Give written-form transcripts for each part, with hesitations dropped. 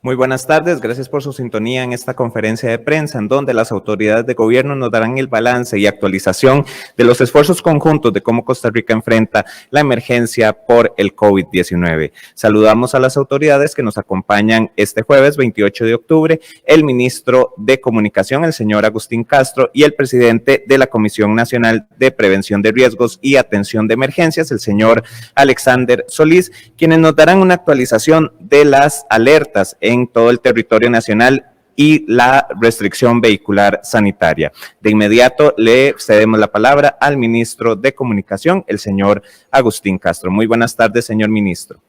Muy buenas tardes, gracias por su sintonía en esta conferencia de prensa en donde las autoridades de gobierno nos darán el balance y actualización de los esfuerzos conjuntos de cómo Costa Rica enfrenta la emergencia por el COVID-19. Saludamos a las autoridades que nos acompañan este jueves 28 de octubre, el ministro de Comunicación, el señor Agustín Castro, y el presidente de la Comisión Nacional de Prevención de Riesgos y Atención de Emergencias, el señor Alexander Solís, quienes nos darán una actualización de las alertas en todo el territorio nacional y la restricción vehicular sanitaria. De inmediato le cedemos la palabra al ministro de Comunicación, el señor Agustín Castro. Muy buenas tardes, señor ministro.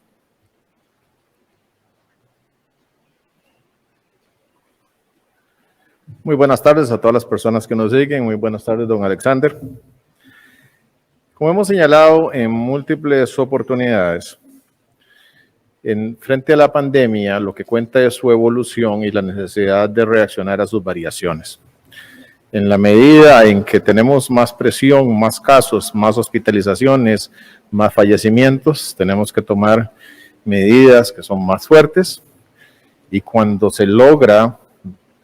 Muy buenas tardes a todas las personas que nos siguen. Muy buenas tardes, don Alexander. Como hemos señalado en múltiples oportunidades, frente a la pandemia, lo que cuenta es su evolución y la necesidad de reaccionar a sus variaciones. En la medida en que tenemos más presión, más casos, más hospitalizaciones, más fallecimientos, tenemos que tomar medidas que son más fuertes, y cuando se logra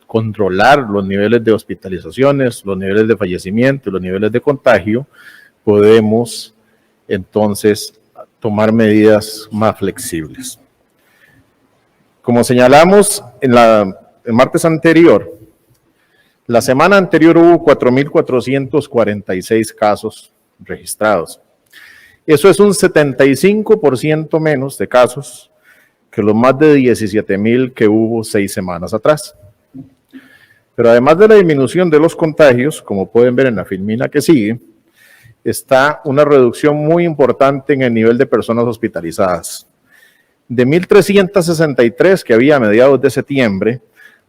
controlar los niveles de hospitalizaciones, los niveles de fallecimiento, los niveles de contagio, podemos entonces tomar medidas más flexibles. Como señalamos el martes anterior, la semana anterior hubo 4.446 casos registrados. Eso es un 75% menos de casos que los más de 17,000 que hubo 6 semanas atrás. Pero además de la disminución de los contagios, como pueden ver en la filmina que sigue, está una reducción muy importante en el nivel de personas hospitalizadas. De 1.363 que había a mediados de septiembre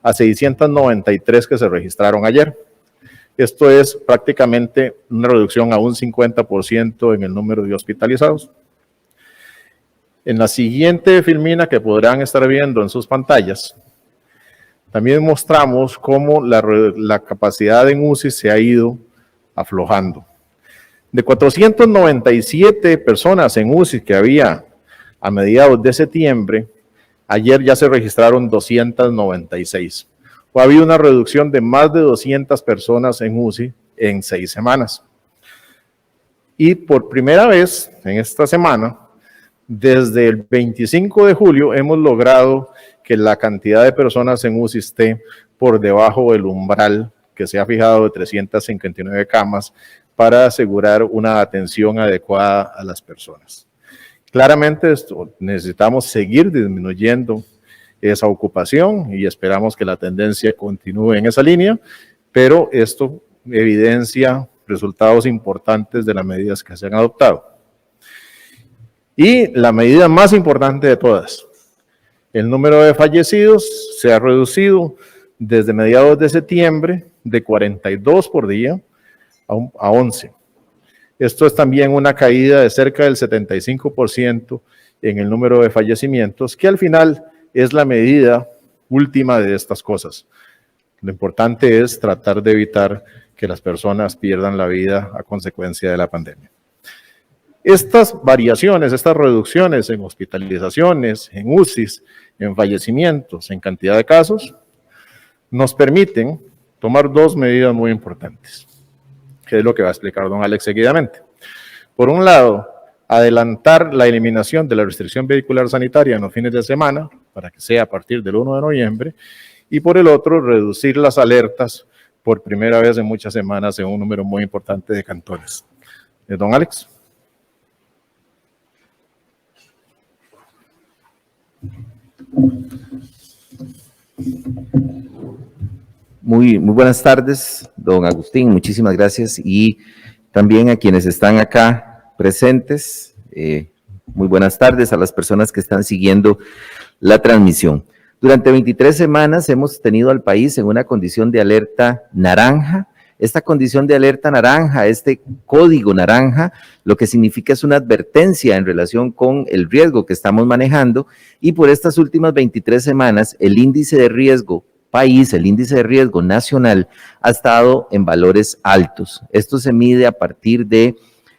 a 693 que se registraron ayer. Esto es prácticamente una reducción a un 50% en el número de hospitalizados. En la siguiente filmina que podrán estar viendo en sus pantallas, también mostramos cómo la capacidad en UCI se ha ido aflojando. De 497 personas en UCI que había a mediados de septiembre, ayer ya se registraron 296. Ha habido una reducción de más de 200 personas en UCI en 6 semanas. Y por primera vez en esta semana, desde el 25 de julio, hemos logrado que la cantidad de personas en UCI esté por debajo del umbral que se ha fijado de 359 camas para asegurar una atención adecuada a las personas. Claramente necesitamos seguir disminuyendo esa ocupación y esperamos que la tendencia continúe en esa línea, pero esto evidencia resultados importantes de las medidas que se han adoptado. Y la medida más importante de todas, el número de fallecidos se ha reducido desde mediados de septiembre de 42 por día a 11. Esto es también una caída de cerca del 75% en el número de fallecimientos, que al final es la medida última de estas cosas. Lo importante es tratar de evitar que las personas pierdan la vida a consecuencia de la pandemia. Estas variaciones, estas reducciones en hospitalizaciones, en UCIs, en fallecimientos, en cantidad de casos, nos permiten tomar 2 medidas muy importantes, que es lo que va a explicar don Alex seguidamente. Por un lado, adelantar la eliminación de la restricción vehicular sanitaria en los fines de semana, para que sea a partir del 1 de noviembre, y por el otro, reducir las alertas por primera vez en muchas semanas en un número muy importante de cantones. Don Alex. Muy buenas tardes, don Agustín, muchísimas gracias, y también a quienes están acá presentes, muy buenas tardes a las personas que están siguiendo la transmisión. Durante 23 semanas hemos tenido al país en una condición de alerta naranja. Esta condición de alerta naranja, este código naranja, lo que significa es una advertencia en relación con el riesgo que estamos manejando, y por estas últimas 23 semanas el índice de riesgo país, el índice de riesgo nacional ha estado en valores altos. Esto se mide a partir de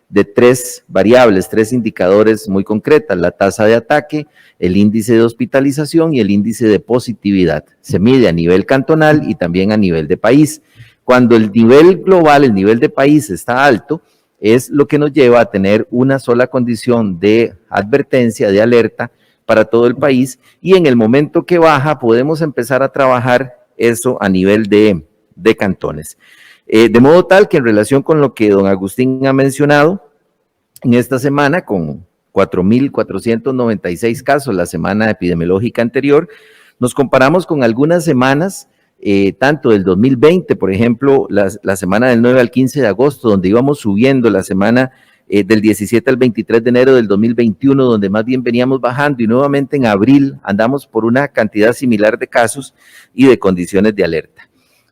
de 3 variables, 3 indicadores muy concretas: la tasa de ataque, el índice de hospitalización y el índice de positividad. Se mide a nivel cantonal y también a nivel de país. Cuando el nivel global, el nivel de país está alto, es lo que nos lleva a tener una sola condición de advertencia, de alerta para todo el país, y en el momento que baja podemos empezar a trabajar eso a nivel de cantones. De modo tal que en relación con lo que don Agustín ha mencionado, en esta semana con 4.496 casos, la semana epidemiológica anterior, nos comparamos con algunas semanas, tanto del 2020, por ejemplo, la semana del 9 al 15 de agosto, donde íbamos subiendo, la semana del 17 al 23 de enero del 2021, donde más bien veníamos bajando, y nuevamente en abril andamos por una cantidad similar de casos y de condiciones de alerta.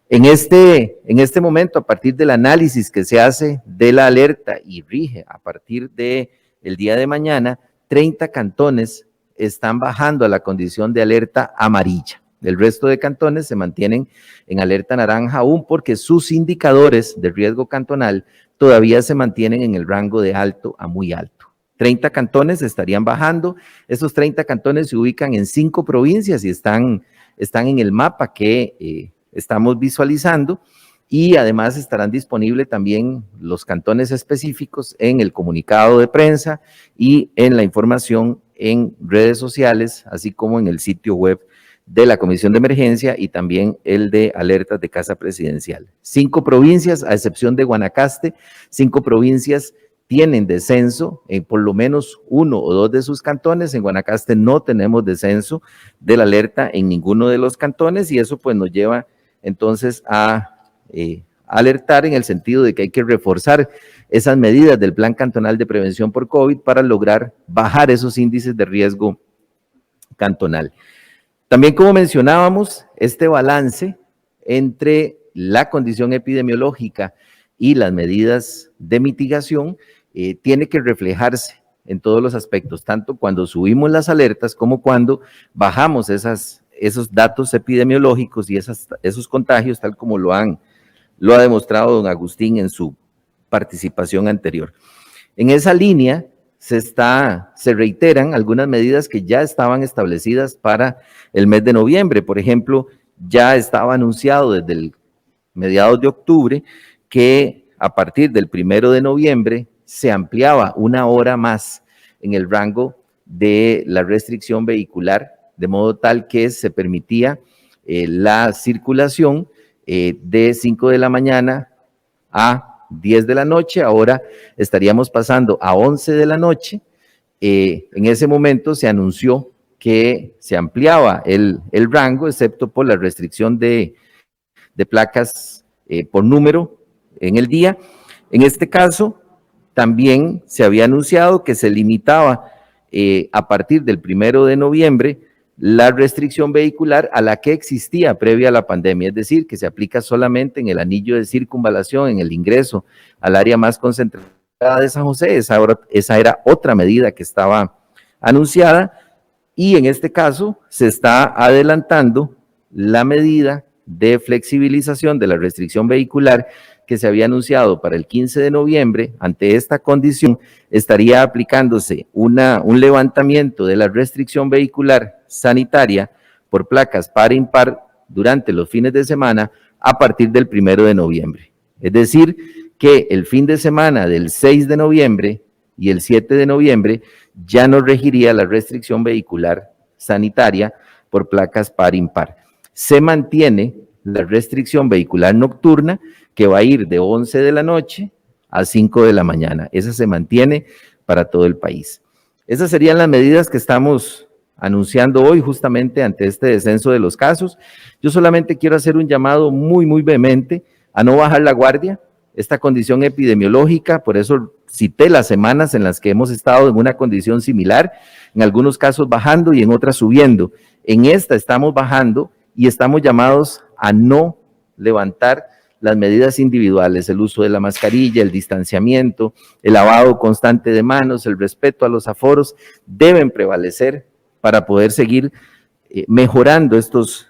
En este momento, a partir del análisis que se hace de la alerta y rige a partir del día de mañana, 30 cantones están bajando a la condición de alerta amarilla. El resto de cantones se mantienen en alerta naranja aún porque sus indicadores de riesgo cantonal todavía se mantienen en el rango de alto a muy alto. 30 cantones estarían bajando. Esos 30 cantones se ubican en 5 provincias y están en el mapa que estamos visualizando, y además estarán disponibles también los cantones específicos en el comunicado de prensa y en la información en redes sociales, así como en el sitio web de la Comisión de Emergencia y también el de alertas de Casa Presidencial. 5 provincias, a excepción de Guanacaste, 5 provincias tienen descenso en por lo menos 1 o 2 de sus cantones. En Guanacaste no tenemos descenso de la alerta en ninguno de los cantones, y eso pues nos lleva entonces a alertar en el sentido de que hay que reforzar esas medidas del Plan Cantonal de Prevención por COVID para lograr bajar esos índices de riesgo cantonal. También, como mencionábamos, este balance entre la condición epidemiológica y las medidas de mitigación tiene que reflejarse en todos los aspectos, tanto cuando subimos las alertas como cuando bajamos esos datos epidemiológicos y esos contagios, tal como lo ha demostrado don Agustín en su participación anterior. En esa línea se reiteran algunas medidas que ya estaban establecidas para el mes de noviembre. Por ejemplo, ya estaba anunciado desde el mediados de octubre que a partir del 1 de noviembre se ampliaba 1 hora más en el rango de la restricción vehicular, de modo tal que se permitía la circulación de 5 de la mañana a 10 de la noche. Ahora estaríamos pasando a 11 de la noche. En ese momento se anunció que se ampliaba el rango, excepto por la restricción de placas por número en el día. En este caso, también se había anunciado que se limitaba a partir del 1 de noviembre la restricción vehicular a la que existía previa a la pandemia, es decir, que se aplica solamente en el anillo de circunvalación, en el ingreso al área más concentrada de San José. Esa era otra medida que estaba anunciada, y en este caso se está adelantando la medida de flexibilización de la restricción vehicular que se había anunciado para el 15 de noviembre. Ante esta condición, estaría aplicándose un levantamiento de la restricción vehicular sanitaria por placas par e impar durante los fines de semana a partir del 1 de noviembre. Es decir, que el fin de semana del 6 de noviembre y el 7 de noviembre ya no regiría la restricción vehicular sanitaria por placas par e impar. Se mantiene la restricción vehicular nocturna, que va a ir de 11 de la noche a 5 de la mañana. Esa se mantiene para todo el país. Esas serían las medidas que estamos anunciando hoy justamente ante este descenso de los casos. Yo solamente quiero hacer un llamado muy, muy vehemente a no bajar la guardia. Esta condición epidemiológica, por eso cité las semanas en las que hemos estado en una condición similar, en algunos casos bajando y en otras subiendo. En esta estamos bajando y estamos llamados a no levantar las medidas individuales, el uso de la mascarilla, el distanciamiento, el lavado constante de manos, el respeto a los aforos, deben prevalecer para poder seguir mejorando estos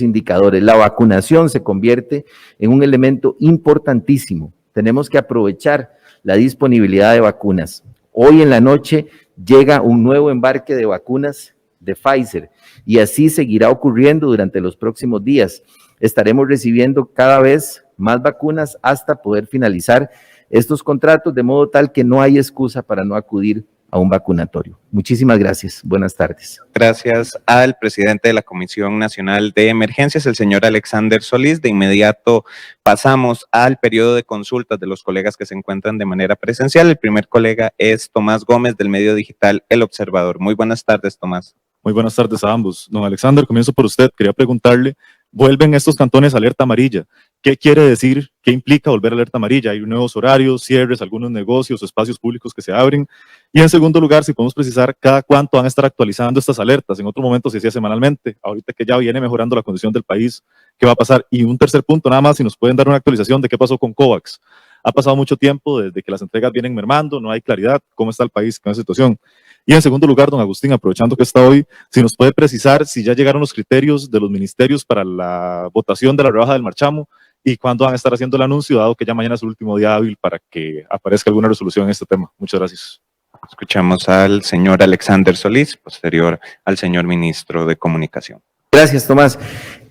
indicadores. La vacunación se convierte en un elemento importantísimo tenemos que aprovechar la disponibilidad de vacunas. Hoy en la noche llega un nuevo embarque de vacunas de Pfizer y así seguirá ocurriendo durante los próximos días. Estaremos recibiendo cada vez más vacunas hasta poder finalizar estos contratos, de modo tal que no hay excusa para no acudir a un vacunatorio. Muchísimas gracias. Buenas tardes. Gracias al presidente de la Comisión Nacional de Emergencias, el señor Alexander Solís. De inmediato pasamos al periodo de consultas de los colegas que se encuentran de manera presencial. El primer colega es Tomás Gómez, del medio digital El Observador. Muy buenas tardes, Tomás. Muy buenas tardes a ambos. Don Alexander, comienzo por usted. Quería preguntarle, ¿vuelven estos cantones a alerta amarilla? ¿Qué quiere decir? ¿Qué implica volver a alerta amarilla? ¿Hay nuevos horarios, cierres, algunos negocios o espacios públicos que se abren? Y en segundo lugar, si podemos precisar cada cuánto van a estar actualizando estas alertas. En otro momento se hacía semanalmente, ahorita que ya viene mejorando la condición del país, ¿qué va a pasar? Y un tercer punto nada más, si nos pueden dar una actualización de qué pasó con COVAX. Ha pasado mucho tiempo desde que las entregas vienen mermando, no hay claridad, ¿cómo está el país con esa situación? Y en segundo lugar, don Agustín, aprovechando que está hoy, si nos puede precisar si ya llegaron los criterios de los ministerios para la votación de la rebaja del marchamo y cuándo van a estar haciendo el anuncio, dado que ya mañana es el último día hábil para que aparezca alguna resolución en este tema. Muchas gracias. Escuchamos al señor Alexander Solís, posterior al señor ministro de Comunicación. Gracias, Tomás.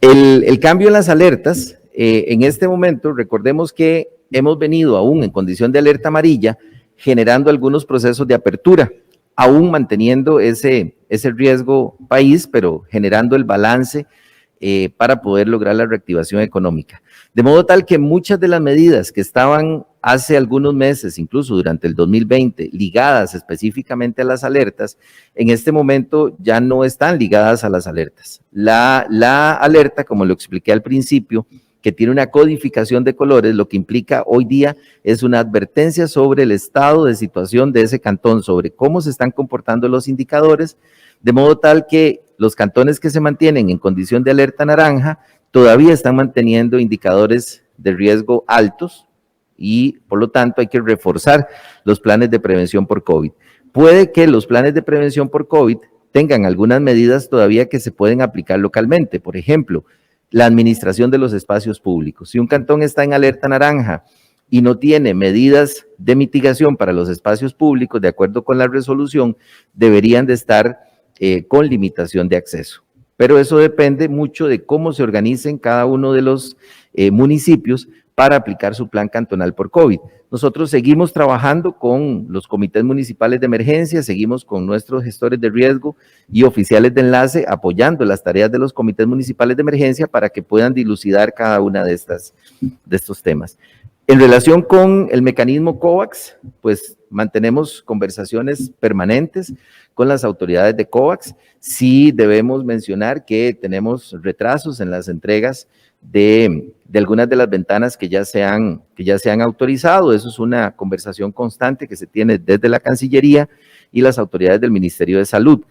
El cambio en las alertas, en este momento, recordemos que hemos venido aún en condición de alerta amarilla, generando algunos procesos de apertura, aún manteniendo ese riesgo país, pero generando el balance para poder lograr la reactivación económica. De modo tal que muchas de las medidas que estaban hace algunos meses, incluso durante el 2020, ligadas específicamente a las alertas, en este momento ya no están ligadas a las alertas. La alerta, como lo expliqué al principio, que tiene una codificación de colores, lo que implica hoy día es una advertencia sobre el estado de situación de ese cantón, sobre cómo se están comportando los indicadores, de modo tal que los cantones que se mantienen en condición de alerta naranja todavía están manteniendo indicadores de riesgo altos y por lo tanto hay que reforzar los planes de prevención por COVID. Puede que los planes de prevención por COVID tengan algunas medidas todavía que se pueden aplicar localmente, por ejemplo, la administración de los espacios públicos. Si un cantón está en alerta naranja y no tiene medidas de mitigación para los espacios públicos, de acuerdo con la resolución, deberían de estar con limitación de acceso. Pero eso depende mucho de cómo se organicen cada uno de los municipios para aplicar su plan cantonal por COVID. Nosotros seguimos trabajando con los comités municipales de emergencia, seguimos con nuestros gestores de riesgo y oficiales de enlace apoyando las tareas de los comités municipales de emergencia para que puedan dilucidar cada una de estos temas. En relación con el mecanismo COVAX, pues mantenemos conversaciones permanentes con las autoridades de COVAX. Sí debemos mencionar que tenemos retrasos en las entregas de algunas de las ventanas que ya se han autorizado. Eso es una conversación constante que se tiene desde la Cancillería y las autoridades del Ministerio de Salud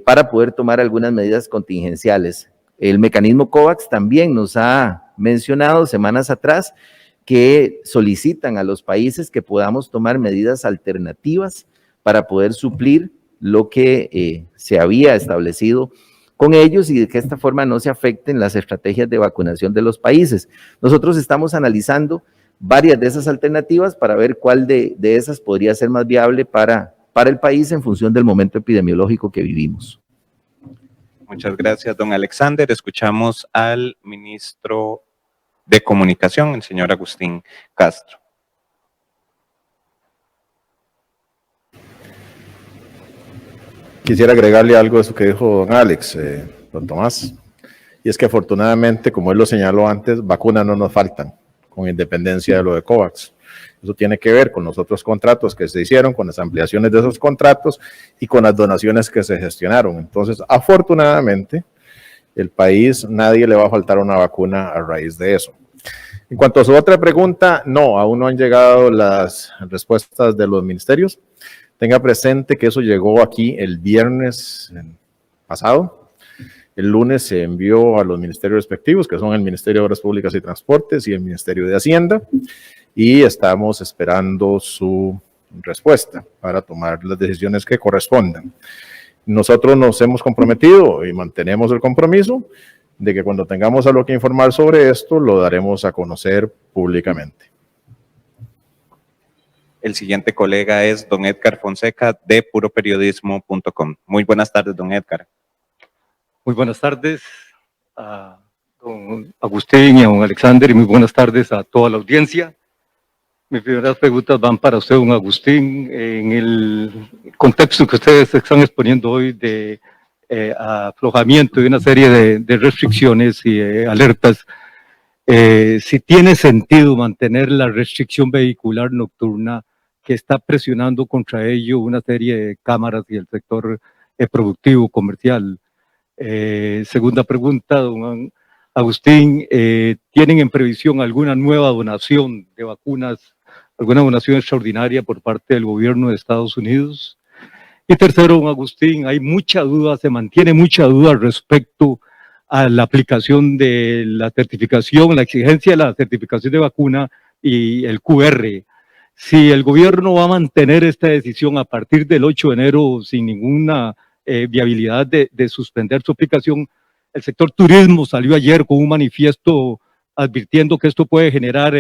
para poder tomar algunas medidas contingenciales. El mecanismo COVAX también nos ha mencionado semanas atrás que solicitan a los países que podamos tomar medidas alternativas para poder suplir lo que se había establecido con ellos y de que esta forma no se afecten las estrategias de vacunación de los países. Nosotros estamos analizando varias de esas alternativas para ver cuál de esas podría ser más viable para el país en función del momento epidemiológico que vivimos. Muchas gracias, don Alexander. Escuchamos al ministro de Comunicación, el señor Agustín Castro. Quisiera agregarle algo a eso que dijo don Alex, don Tomás, y es que afortunadamente, como él lo señaló antes, vacunas no nos faltan, con independencia de lo de COVAX. Eso tiene que ver con los otros contratos que se hicieron, con las ampliaciones de esos contratos y con las donaciones que se gestionaron. Entonces, afortunadamente, el país, nadie le va a faltar una vacuna a raíz de eso. En cuanto a su otra pregunta, no, aún no han llegado las respuestas de los ministerios. Tenga presente que eso llegó aquí el viernes pasado. El lunes se envió a los ministerios respectivos, que son el Ministerio de Obras Públicas y Transportes y el Ministerio de Hacienda, y estamos esperando su respuesta para tomar las decisiones que correspondan. Nosotros nos hemos comprometido y mantenemos el compromiso de que cuando tengamos algo que informar sobre esto, lo daremos a conocer públicamente. El siguiente colega es don Edgar Fonseca de puroperiodismo.com. Muy buenas tardes, don Edgar. Muy buenas tardes a don Agustín y a don Alexander, y muy buenas tardes a toda la audiencia. Mis primeras preguntas van para usted, don Agustín, en el contexto que ustedes están exponiendo hoy de aflojamiento de una serie de restricciones y alertas. Si tiene sentido mantener la restricción vehicular nocturna que está presionando contra ello una serie de cámaras y el sector productivo, comercial. Segunda pregunta, don Agustín, ¿tienen en previsión alguna nueva donación de vacunas, alguna donación extraordinaria por parte del gobierno de Estados Unidos? Y tercero, don Agustín, hay mucha duda, se mantiene mucha duda respecto a la aplicación de la certificación, la exigencia de la certificación de vacuna y el QR. Si el gobierno va a mantener esta decisión a partir del 8 de enero sin ninguna viabilidad de suspender su aplicación, el sector turismo salió ayer con un manifiesto advirtiendo que esto puede generar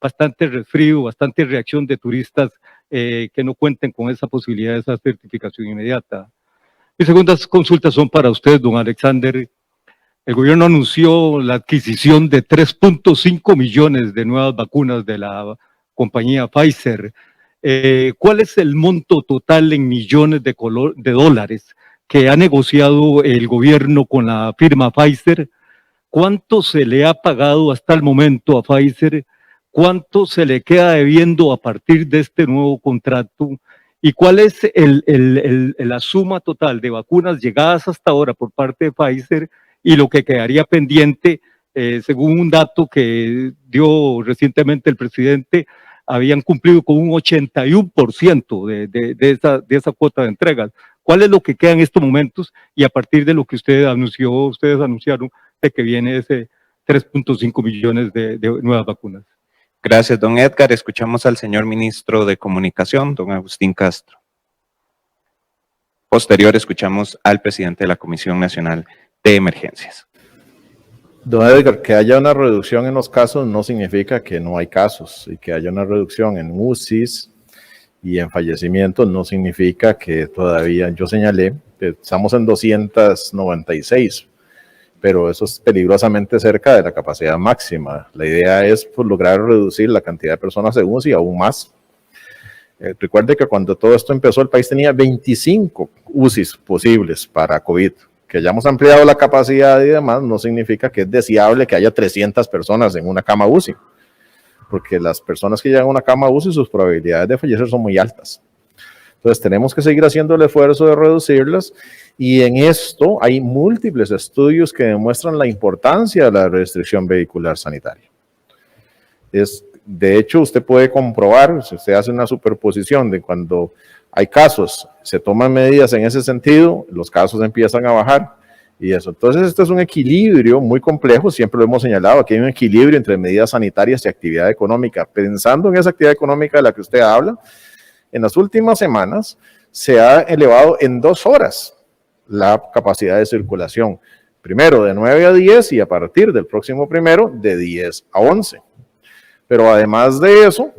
bastante resfrío, bastante reacción de turistas que no cuenten con esa posibilidad de esa certificación inmediata. Mis segundas consultas son para usted, don Alexander. El gobierno anunció la adquisición de 3.5 millones de nuevas vacunas de la compañía Pfizer. ¿Cuál es el monto total en millones de dólares que ha negociado el gobierno con la firma Pfizer? ¿Cuánto se le ha pagado hasta el momento a Pfizer? ¿Cuánto se le queda debiendo a partir de este nuevo contrato? ¿Y cuál es la suma total de vacunas llegadas hasta ahora por parte de Pfizer y lo que quedaría pendiente, según un dato que dio recientemente el presidente, habían cumplido con un 81% de esa cuota de entregas? ¿Cuál es lo que queda en estos momentos? Y a partir de lo que ustedes anunciaron de que viene ese 3.5 millones de nuevas vacunas. Gracias, don Edgar. Escuchamos al señor ministro de Comunicación, don Agustín Castro. Posterior, escuchamos al presidente de la Comisión Nacional de Emergencias. Don Edgar, que haya una reducción en los casos no significa que no hay casos, y que haya una reducción en UCIs y en fallecimientos no significa que todavía, yo señalé, que estamos en 296, pero eso es peligrosamente cerca de la capacidad máxima. La idea es pues, lograr reducir la cantidad de personas en UCI aún más. Recuerde que cuando todo esto empezó, el país tenía 25 UCIs posibles para COVID. Que hayamos ampliado la capacidad y demás no significa que es deseable que haya 300 personas en una cama UCI, porque las personas que llegan a una cama UCI, sus probabilidades de fallecer son muy altas. Entonces tenemos que seguir haciendo el esfuerzo de reducirlas, y en esto hay múltiples estudios que demuestran la importancia de la restricción vehicular sanitaria. De hecho, usted puede comprobar, si usted hace una superposición de cuando hay casos, se toman medidas en ese sentido, los casos empiezan a bajar y eso. Entonces, este es un equilibrio muy complejo, siempre lo hemos señalado, aquí hay un equilibrio entre medidas sanitarias y actividad económica. Pensando en esa actividad económica de la que usted habla, en las últimas semanas se ha elevado en 2 horas la capacidad de circulación. Primero de 9 a 10 y a partir del próximo primero de 10 a 11. Pero además de eso,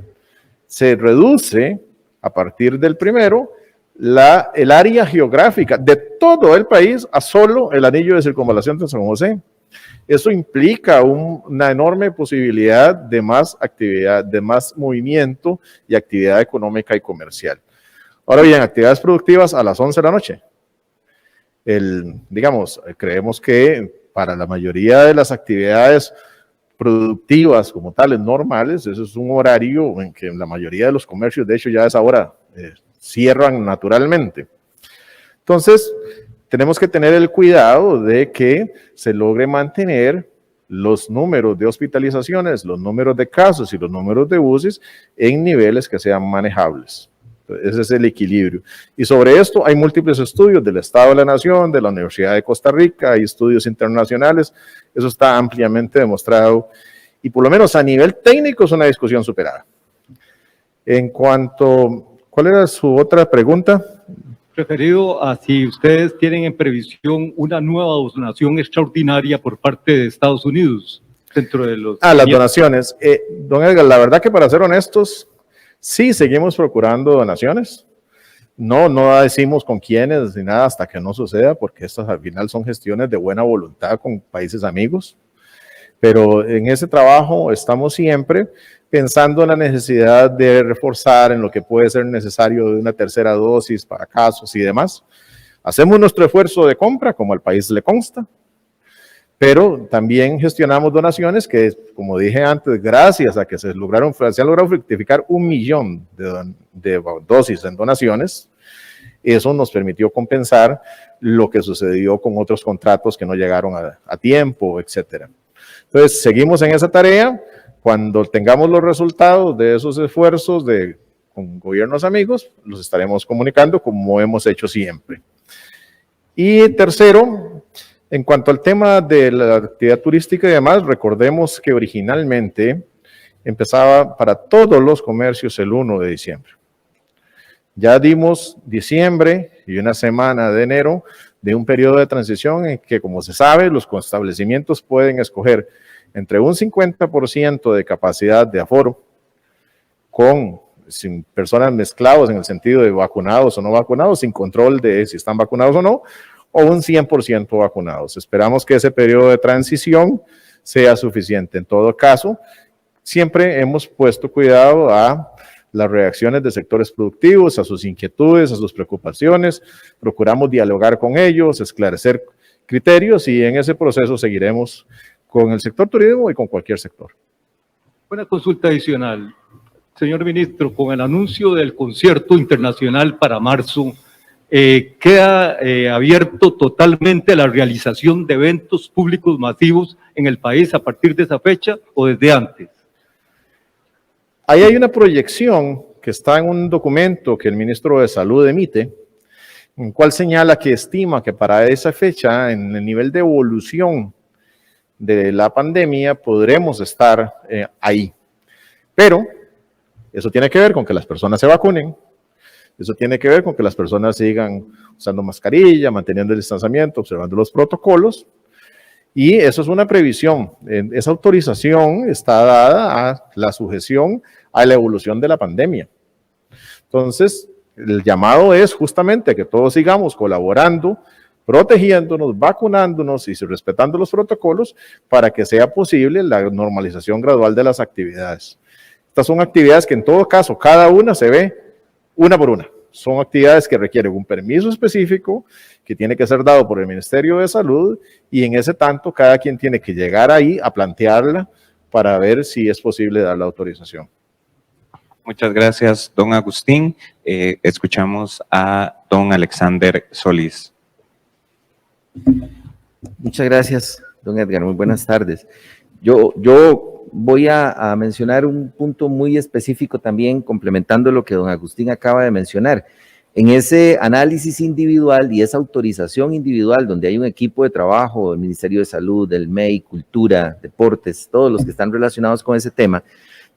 se reduce a partir del primero el área geográfica de todo el país a solo el anillo de circunvalación de San José. Eso implica una enorme posibilidad de más actividad, de más movimiento y actividad económica y comercial. Ahora bien, actividades productivas a las 11 de la noche. Digamos, creemos que para la mayoría de las actividades productivas como tales, normales, eso es un horario en que la mayoría de los comercios, de hecho, ya a esa hora cierran naturalmente. Entonces, tenemos que tener el cuidado de que se logre mantener los números de hospitalizaciones, los números de casos y los números de UCIs en niveles que sean manejables. Ese es el equilibrio. Y sobre esto hay múltiples estudios del Estado de la Nación, de la Universidad de Costa Rica, hay estudios internacionales, eso está ampliamente demostrado y por lo menos a nivel técnico es una discusión superada. En cuanto, ¿cuál era su otra pregunta? Referido a si ustedes tienen en previsión una nueva donación extraordinaria por parte de Estados Unidos dentro de los... Las donaciones. Don Edgar, la verdad que para ser honestos, Sí, seguimos procurando donaciones. No decimos con quiénes ni nada hasta que no suceda, porque estas al final son gestiones de buena voluntad con países amigos. Pero en ese trabajo estamos siempre pensando en la necesidad de reforzar en lo que puede ser necesario de una tercera dosis para casos y demás. Hacemos nuestro esfuerzo de compra, como al país le consta, pero también gestionamos donaciones que, como dije antes, gracias a que se han logrado fructificar 1 millón de dosis en donaciones, eso nos permitió compensar lo que sucedió con otros contratos que no llegaron a tiempo, etcétera. Entonces, seguimos en esa tarea. Cuando tengamos los resultados de esos esfuerzos con gobiernos amigos, los estaremos comunicando como hemos hecho siempre. Y tercero, en cuanto al tema de la actividad turística y demás, recordemos que originalmente empezaba para todos los comercios el 1 de diciembre. Ya dimos diciembre y una semana de enero de un periodo de transición en que, como se sabe, los establecimientos pueden escoger entre un 50% de capacidad de aforo sin personas mezclados en el sentido de vacunados o no vacunados, sin control de si están vacunados o no, o un 100% vacunados. Esperamos que ese periodo de transición sea suficiente. En todo caso, siempre hemos puesto cuidado a las reacciones de sectores productivos, a sus inquietudes, a sus preocupaciones. Procuramos dialogar con ellos, esclarecer criterios y en ese proceso seguiremos con el sector turismo y con cualquier sector. Una consulta adicional. Señor ministro, con el anuncio del concierto internacional para marzo, ¿queda abierto totalmente la realización de eventos públicos masivos en el país a partir de esa fecha o desde antes? Ahí hay una proyección que está en un documento que el ministro de Salud emite, en el cual señala que estima que para esa fecha, en el nivel de evolución de la pandemia, podremos estar ahí. Pero eso tiene que ver con que las personas se vacunen, eso tiene que ver con que las personas sigan usando mascarilla, manteniendo el distanciamiento, observando los protocolos, y eso es una previsión. Esa autorización está dada a la sujeción a la evolución de la pandemia. Entonces, el llamado es justamente que todos sigamos colaborando, protegiéndonos, vacunándonos y respetando los protocolos para que sea posible la normalización gradual de las actividades. Estas son actividades que en todo caso, cada una se ve una por una. Son actividades que requieren un permiso específico que tiene que ser dado por el Ministerio de Salud y en ese tanto cada quien tiene que llegar ahí a plantearla para ver si es posible dar la autorización. Muchas gracias, don Agustín. Escuchamos a don Alexander Solís. Muchas gracias, don Edgar. Muy buenas tardes. Yo voy a mencionar un punto muy específico también, complementando lo que don Agustín acaba de mencionar. En ese análisis individual y esa autorización individual, donde hay un equipo de trabajo del Ministerio de Salud, del MEI, Cultura, Deportes, todos los que están relacionados con ese tema,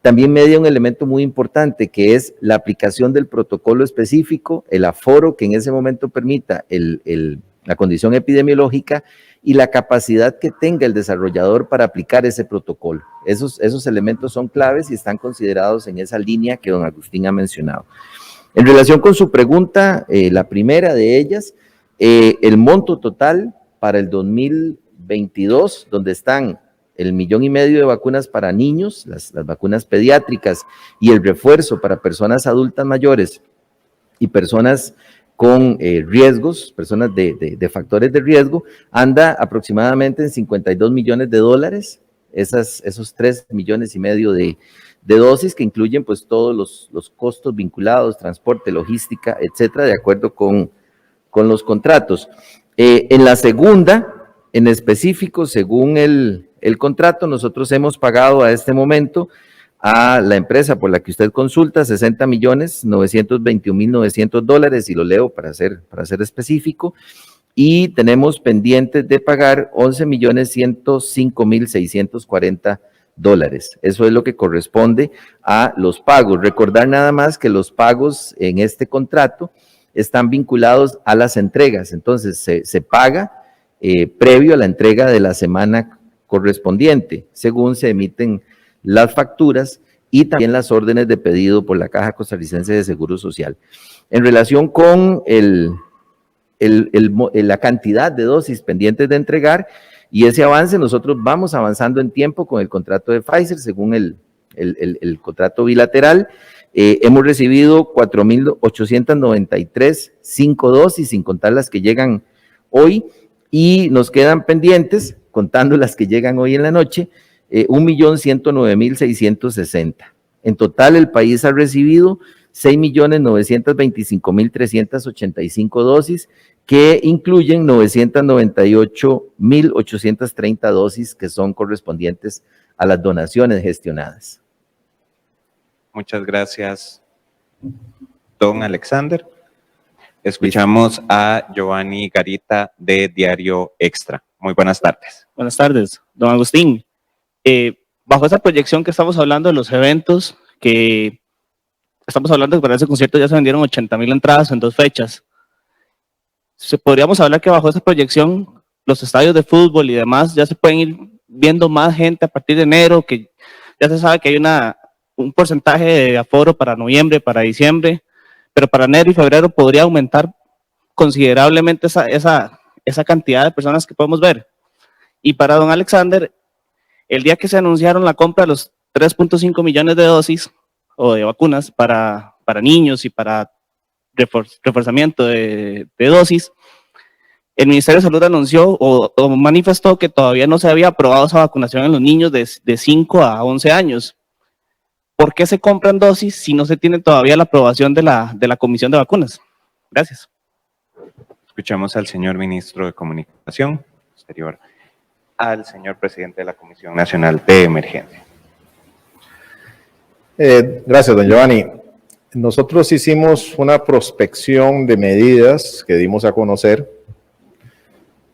también media un elemento muy importante, que es la aplicación del protocolo específico, el aforo que en ese momento permita la condición epidemiológica y la capacidad que tenga el desarrollador para aplicar ese protocolo. Esos elementos son claves y están considerados en esa línea que don Agustín ha mencionado. En relación con su pregunta, la primera de ellas, el monto total para el 2022, donde están 1,5 millones de vacunas para niños, las vacunas pediátricas y el refuerzo para personas adultas mayores y personas con riesgos, personas de factores de riesgo, anda aproximadamente en $52 millones, esos 3,5 millones de dosis que incluyen pues todos los costos vinculados, transporte, logística, etcétera, de acuerdo con los contratos. En la segunda, en específico, según el contrato, nosotros hemos pagado a este momento a la empresa por la que usted consulta $60,921,900, y lo leo para ser específico, y tenemos pendientes de pagar $11,105,640. Eso es lo que corresponde a los pagos. Recordar nada más que los pagos en este contrato están vinculados a las entregas, entonces se paga previo a la entrega de la semana correspondiente, según se emiten las facturas y también las órdenes de pedido por la Caja Costarricense de Seguro Social. En relación con la cantidad de dosis pendientes de entregar y ese avance, nosotros vamos avanzando en tiempo con el contrato de Pfizer según el contrato bilateral. Hemos recibido 4.893, 5 dosis, sin contar las que llegan hoy, y nos quedan pendientes, contando las que llegan hoy en la noche, 1.109.660. En total, el país ha recibido 6.925.385 dosis, que incluyen 998.830 dosis que son correspondientes a las donaciones gestionadas. Muchas gracias, don Alexander. Escuchamos a Giovanni Garita de Diario Extra. Muy buenas tardes. Buenas tardes, don Agustín. Bajo esa proyección que estamos hablando de los eventos, que estamos hablando que para ese concierto ya se vendieron 80,000 entradas en 2 fechas. Podríamos hablar que bajo esa proyección los estadios de fútbol y demás ya se pueden ir viendo más gente a partir de enero, que ya se sabe que hay un porcentaje de aforo para noviembre, para diciembre, pero para enero y febrero podría aumentar considerablemente esa cantidad de personas que podemos ver. Y para don Alexander, el día que se anunciaron la compra de los 3.5 millones de dosis o de vacunas para niños y para reforzamiento de dosis, el Ministerio de Salud anunció o manifestó que todavía no se había aprobado esa vacunación en los niños de 5 a 11 años. ¿Por qué se compran dosis si no se tiene todavía la aprobación de la Comisión de Vacunas? Gracias. Escuchamos al señor ministro de Comunicación Exterior, al señor presidente de la Comisión Nacional de Emergencia. Gracias, don Giovanni. Nosotros hicimos una prospección de medidas que dimos a conocer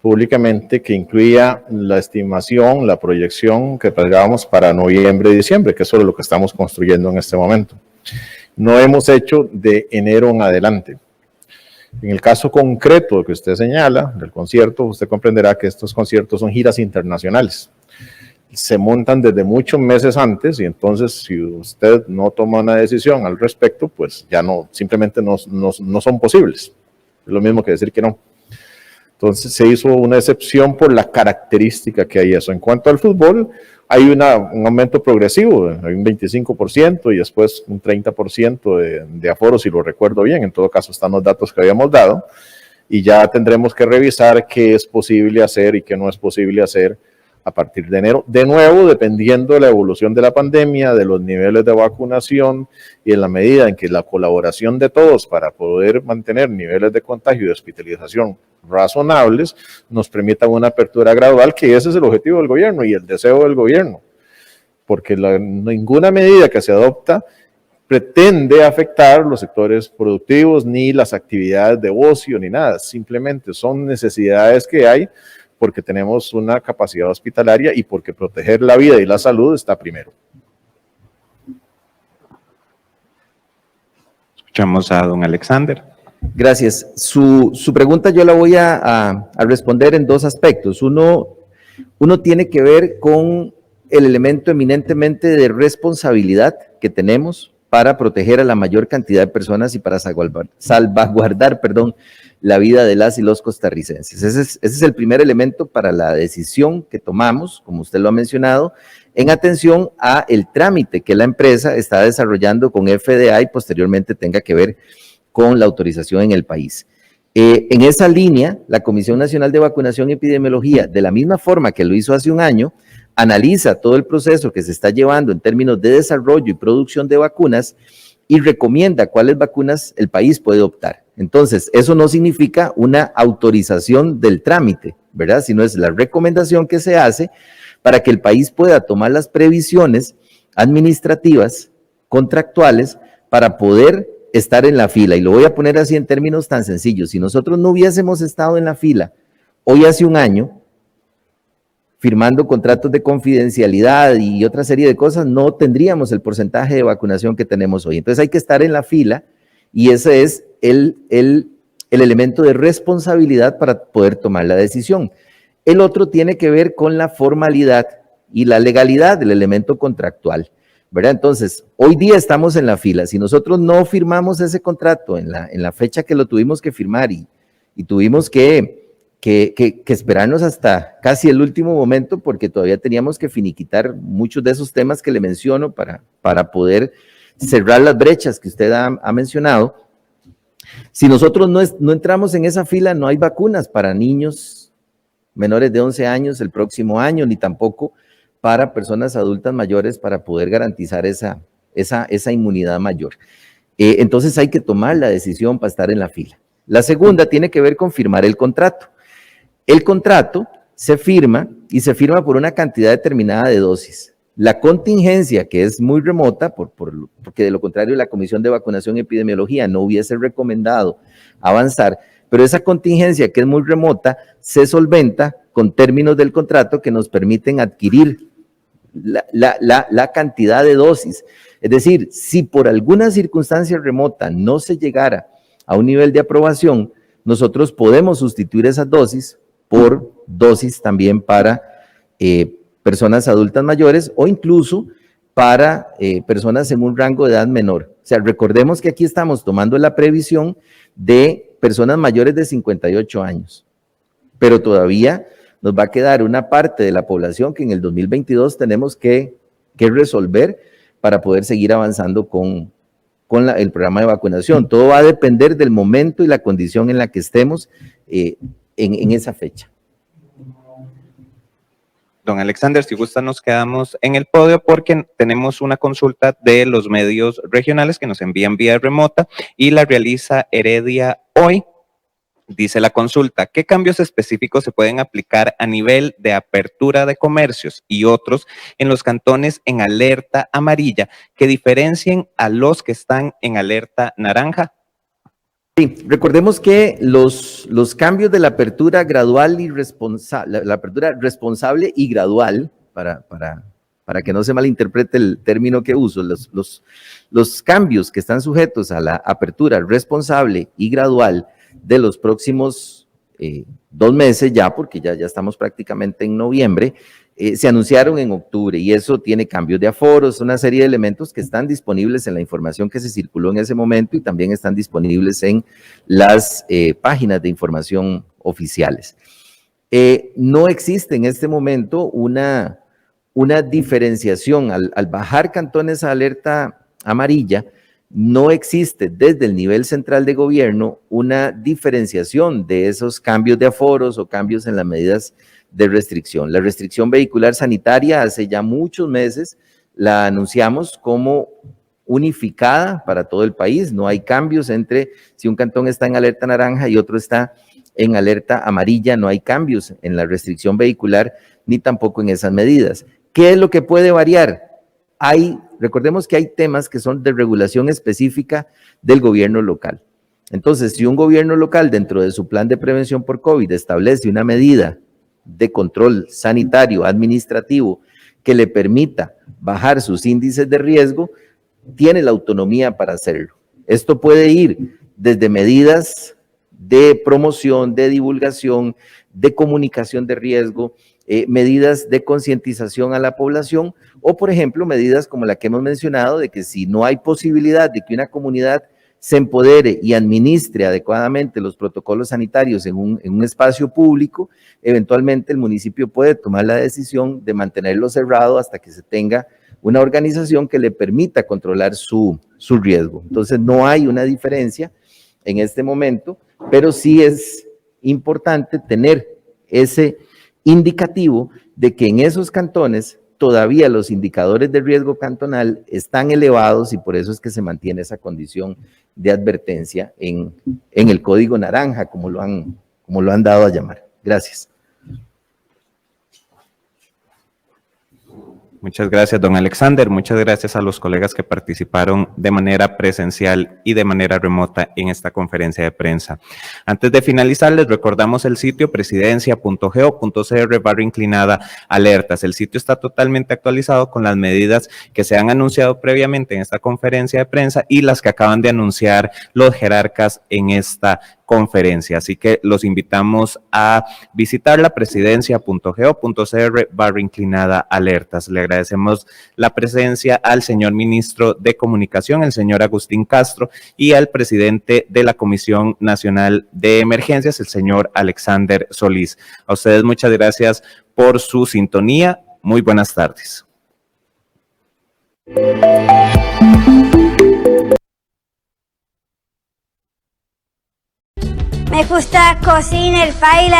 públicamente que incluía la estimación, la proyección que traíamos para noviembre y diciembre, que es sobre lo que estamos construyendo en este momento. No hemos hecho de enero en adelante. En el caso concreto que usted señala, del concierto, usted comprenderá que estos conciertos son giras internacionales. Se montan desde muchos meses antes y entonces si usted no toma una decisión al respecto, pues ya no, simplemente no son posibles. Es lo mismo que decir que no. Entonces se hizo una excepción por la característica que hay eso. En cuanto al fútbol, hay un aumento progresivo, hay un 25% y después un 30% de aforo, si lo recuerdo bien. En todo caso están los datos que habíamos dado y ya tendremos que revisar qué es posible hacer y qué no es posible hacer a partir de enero. De nuevo, dependiendo de la evolución de la pandemia, de los niveles de vacunación y en la medida en que la colaboración de todos para poder mantener niveles de contagio y de hospitalización razonables nos permitan una apertura gradual, que ese es el objetivo del gobierno y el deseo del gobierno, porque ninguna medida que se adopta pretende afectar los sectores productivos ni las actividades de ocio ni nada, simplemente son necesidades que hay porque tenemos una capacidad hospitalaria y porque proteger la vida y la salud está primero. Escuchamos a don Alexander. Gracias. Su pregunta yo la voy a responder en 2 aspectos. Uno tiene que ver con el elemento eminentemente de responsabilidad que tenemos para proteger a la mayor cantidad de personas y para salvaguardar, la vida de las y los costarricenses. Ese es el primer elemento para la decisión que tomamos, como usted lo ha mencionado, en atención a el trámite que la empresa está desarrollando con FDA y posteriormente tenga que ver con la autorización en el país. En esa línea, la Comisión Nacional de Vacunación y Epidemiología, de la misma forma que lo hizo hace un año, analiza todo el proceso que se está llevando en términos de desarrollo y producción de vacunas y recomienda cuáles vacunas el país puede optar. Entonces, eso no significa una autorización del trámite, ¿verdad? Sino es la recomendación que se hace para que el país pueda tomar las previsiones administrativas, contractuales, para poder estar en la fila. Y lo voy a poner así en términos tan sencillos. Si nosotros no hubiésemos estado en la fila hoy hace un año, firmando contratos de confidencialidad y otra serie de cosas, no tendríamos el porcentaje de vacunación que tenemos hoy. Entonces hay que estar en la fila y ese es el elemento de responsabilidad para poder tomar la decisión. El otro tiene que ver con la formalidad y la legalidad del elemento contractual. ¿verdad? Entonces, hoy día estamos en la fila. Si nosotros no firmamos ese contrato en la fecha que lo tuvimos que firmar y tuvimos que esperarnos hasta casi el último momento porque todavía teníamos que finiquitar muchos de esos temas que le menciono para poder cerrar las brechas que usted ha mencionado. Si nosotros no entramos en esa fila, no hay vacunas para niños menores de 11 años el próximo año, ni tampoco para personas adultas mayores para poder garantizar esa inmunidad mayor. Entonces hay que tomar la decisión para estar en la fila. La segunda tiene que ver con firmar el contrato. El contrato se firma y se firma por una cantidad determinada de dosis. La contingencia, que es muy remota, porque de lo contrario la Comisión de Vacunación y Epidemiología no hubiese recomendado avanzar, pero esa contingencia que es muy remota se solventa con términos del contrato que nos permiten adquirir la cantidad de dosis. Es decir, si por alguna circunstancia remota no se llegara a un nivel de aprobación, nosotros podemos sustituir esas dosis por dosis también para personas adultas mayores o incluso para personas en un rango de edad menor. O sea, recordemos que aquí estamos tomando la previsión de personas mayores de 58 años, pero todavía nos va a quedar una parte de la población que en el 2022 tenemos que resolver para poder seguir avanzando con el programa de vacunación. Todo va a depender del momento y la condición en la que estemos en esa fecha. Don Alexander, si gusta nos quedamos en el podio porque tenemos una consulta de los medios regionales que nos envían vía remota y la realiza Heredia Hoy. Dice la consulta, ¿qué cambios específicos se pueden aplicar a nivel de apertura de comercios y otros en los cantones en alerta amarilla que diferencien a los que están en alerta naranja? Sí, recordemos que los cambios de la apertura gradual y responsable, la apertura responsable y gradual, para que no se malinterprete el término que uso, los cambios que están sujetos a la apertura responsable y gradual de los próximos 2 meses ya, porque ya estamos prácticamente en noviembre, se anunciaron en octubre y eso tiene cambios de aforos, una serie de elementos que están disponibles en la información que se circuló en ese momento y también están disponibles en las páginas de información oficiales. No existe en este momento una diferenciación al bajar cantones a alerta amarilla. No existe desde el nivel central de gobierno una diferenciación de esos cambios de aforos o cambios en las medidas de restricción. La restricción vehicular sanitaria hace ya muchos meses la anunciamos como unificada para todo el país. No hay cambios entre si un cantón está en alerta naranja y otro está en alerta amarilla. No hay cambios en la restricción vehicular ni tampoco en esas medidas. ¿Qué es lo que puede variar? Recordemos que hay temas que son de regulación específica del gobierno local. Entonces, si un gobierno local dentro de su plan de prevención por COVID establece una medida de control sanitario administrativo que le permita bajar sus índices de riesgo, tiene la autonomía para hacerlo. Esto puede ir desde medidas de promoción, de divulgación, de comunicación de riesgo, medidas de concientización a la población o, por ejemplo, medidas como la que hemos mencionado de que si no hay posibilidad de que una comunidad se empodere y administre adecuadamente los protocolos sanitarios en un espacio público, eventualmente el municipio puede tomar la decisión de mantenerlo cerrado hasta que se tenga una organización que le permita controlar su riesgo. Entonces, no hay una diferencia en este momento, pero sí es importante tener ese indicativo de que en esos cantones todavía los indicadores de riesgo cantonal están elevados y por eso es que se mantiene esa condición de advertencia en el código naranja, como lo han dado a llamar. Gracias. Muchas gracias, don Alexander. Muchas gracias a los colegas que participaron de manera presencial y de manera remota en esta conferencia de prensa. Antes de finalizar, les recordamos el sitio presidencia.go.cr/alertas. El sitio está totalmente actualizado con las medidas que se han anunciado previamente en esta conferencia de prensa y las que acaban de anunciar los jerarcas en esta conferencia conferencia. Así que los invitamos a visitar la presidencia.go.cr/inclinada-alertas. Le agradecemos la presencia al señor ministro de Comunicación, el señor Agustín Castro, y al presidente de la Comisión Nacional de Emergencias, el señor Alexander Solís. A ustedes muchas gracias por su sintonía. Muy buenas tardes. Me gusta cocinar, bailar.